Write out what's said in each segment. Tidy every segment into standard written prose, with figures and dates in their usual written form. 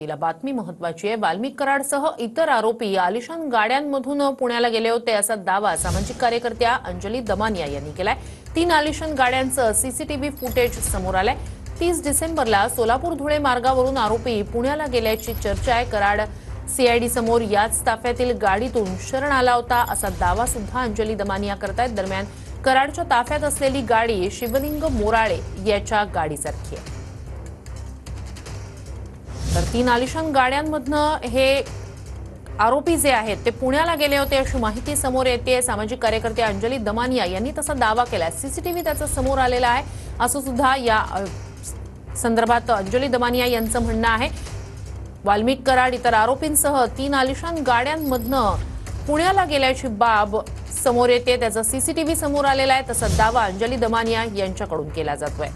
ला बातमी महत्वाची आहे। वाल्मिक कराडसह इतर आरोपी आलिशान गाड्यांमधून पुण्याला गेले होते असा दावा सामाजिक कार्यकर्त्या अंजली दमानिया यांनी केलाय। 3 आलिशान गाड्यांचं सीसीटीव्ही फुटेज समोर आलंय। 30 डिसेंबरला सोलापूर धुळे मार्गावरून आरोपी पुण्याला गेल्याची चर्चा आहे। कराड सीआयडी समोर याच ताफ्यातील गाडीतून शरण आला होता असा दावा सुद्धा अंजली दमानिया करतायत। दरम्यान कराडच्या ताफ्यात असलेली गाडी शिवलिंग मोराळे याच्या गाडीसारखी आहे। तर 3 आलिशान गाड्यांमधनं हे आरोपी जे आहेत ते पुण्याला गेले होते अशी माहिती समोर येते। सामाजिक कार्यकर्ते अंजली दमानिया यांनी तसा दावा केला। सीसीटीव्ही त्याचा समोर आलेला आहे असं सुद्धा या संदर्भात अंजली दमानिया यांचं म्हणणं आहे। वाल्मिक कराड इतर आरोपींसह 3 आलिशान गाड्यांमधनं पुण्याला गेल्याची बाब समोर येते। त्याचा सीसीटीव्ही समोर आलेला आहे तसा दावा अंजली दमानिया यांच्याकडून केला जातोय।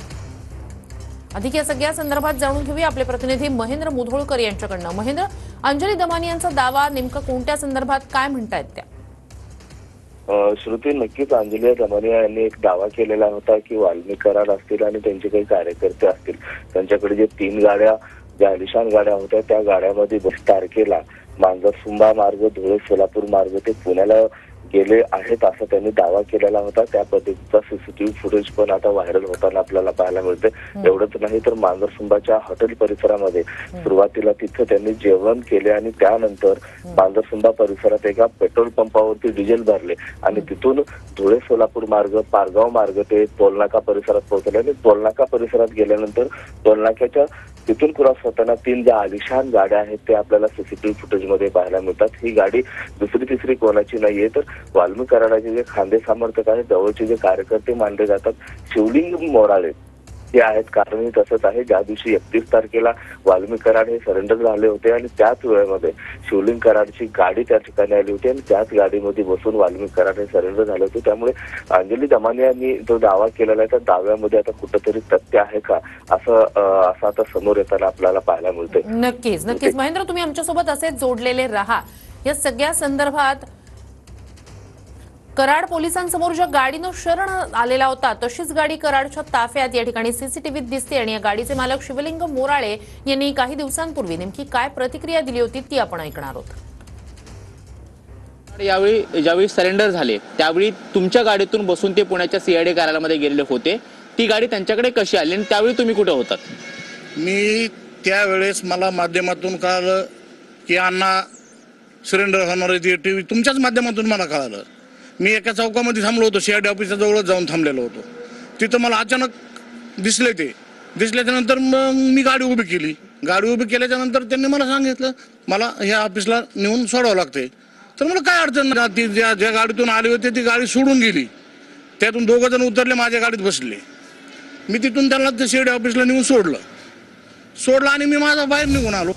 अधिक या सगळ्या संदर्भात जाणून घेऊया आपले प्रतिनिधी महेंद्र मुधोळकर यांच्याकडनं। महेंद्र, अंजली दमानियांचा दावा नेमका कोणत्या संदर्भात काय म्हणतायत त्या? श्रुती, नक्कीच अंजली दमानिया यांनी एक दावा केलेला होता की वाल्मिक कराड असतील आणि त्यांचे काही कार्यकर्ते असतील, त्यांच्याकडे जे 3 गाड्या ज्या आलिशान गाड्या होत्या त्या गाड्यामध्ये 20 तारखेला मांजरसुंबा मार्ग धुळे सोलापूर मार्ग ते पुण्याला गेले आहेत असा त्यांनी दावा केलेला होता। त्या पद्धतीचा सीसीटीव्ही फुटेज पण आता व्हायरल होताना आपल्याला पाहायला मिळते। एवढंच नाही तर मांजरसुंबाच्या हॉटेल परिसरामध्ये सुरुवातीला तिथे त्यांनी जेवण केले आणि त्यानंतर मांजरसुंबा परिसरात एका पेट्रोल पंपावरती डिझेल भरले आणि तिथून धुळे सोलापूर मार्ग पारगाव मार्ग ते टोलनाका परिसरात पोहोचले आणि टोलनाका परिसरात गेल्यानंतर टोलनाक्याच्या तिथून क्रॉस होताना 3 ज्या आलिशान गाड्या आहेत ते आपल्याला सीसीटीव्ही फुटेजमध्ये पाहायला मिळतात। ही गाडी दुसरी तिसरी कोणाची नाहीये, तर वाल्मिक कराडाचे जे खांदे समर्थक आहेत, जवळचे जे कार्यकर्ते मानले जातात, शिवलिंग मोराळे ते आहेत। कारणही तसंच आहे, ज्या दिवशी 31 तारखेला वाल्मिक कराड हे सरेंडर झाले होते आणि त्याच वेळेमध्ये शिवलिंग कराडची गाडी त्या ठिकाणी आली होती आणि त्याच गाडीमध्ये बसून वाल्मिक कराड हे सरेंडर झाले होते। त्यामुळे अंजली दमानिया यांनी जो दावा केलेला आहे त्या दाव्यामध्ये आता कुठेतरी तथ्य आहे का असं आता समोर येताना आपल्याला पाहायला मिळते। नक्कीच नक्कीच महेंद्र, तुम्ही आमच्यासोबत असेच जोडलेले राहा। या सगळ्या संदर्भात कराड पोलिसांसमोर ज्या गाडीनं शरण आलेला होता तशीच गाडी कराडच्या ताफ्यात या ठिकाणी सीसीटीव्हीत दिसते आणि या गाडीचे मालक शिवलिंग मोराळे यांनी काही दिवसांपूर्वी नेमकी काय प्रतिक्रिया दिली होती ती आपण ऐकणार आहोत। यावेळी ज्यावेळी सरेंडर झाले त्यावेळी तुमच्या गाडीतून बसून ते पुण्याच्या सीआयडी कार्यालयामध्ये गेलेले होते, ती गाडी त्यांच्याकडे कशी आली आणि त्यावेळी तुम्ही कुठे होतात? मी त्यावेळेस मला माध्यमातून कळालं की अण्णा सरेंडर होणार आहे, ते टीव्ही तुमच्याच माध्यमातून मला कळालं। मी एका चौकामध्ये थांबलो होतो, सीआयडी ऑफिसच्या जवळच जाऊन थांबलेलो होतो। तिथं मला अचानक दिसल्याच्या नंतर मग मी गाडी उभी केली। गाडी उभी केल्याच्या नंतर त्यांनी मला सांगितलं मला ह्या ऑफिसला नेऊन सोडावं लागतंय। तर मला काय अडचण नाही, ती ज्या गाडीतून आली होती ती गाडी सोडून गेली, त्यातून 2 जण उतरले, माझ्या गाडीत बसले। मी तिथून त्यांना सीआयडी ऑफिसला नेऊन सोडलं आणि मी माझा बाहेर निघून आलो।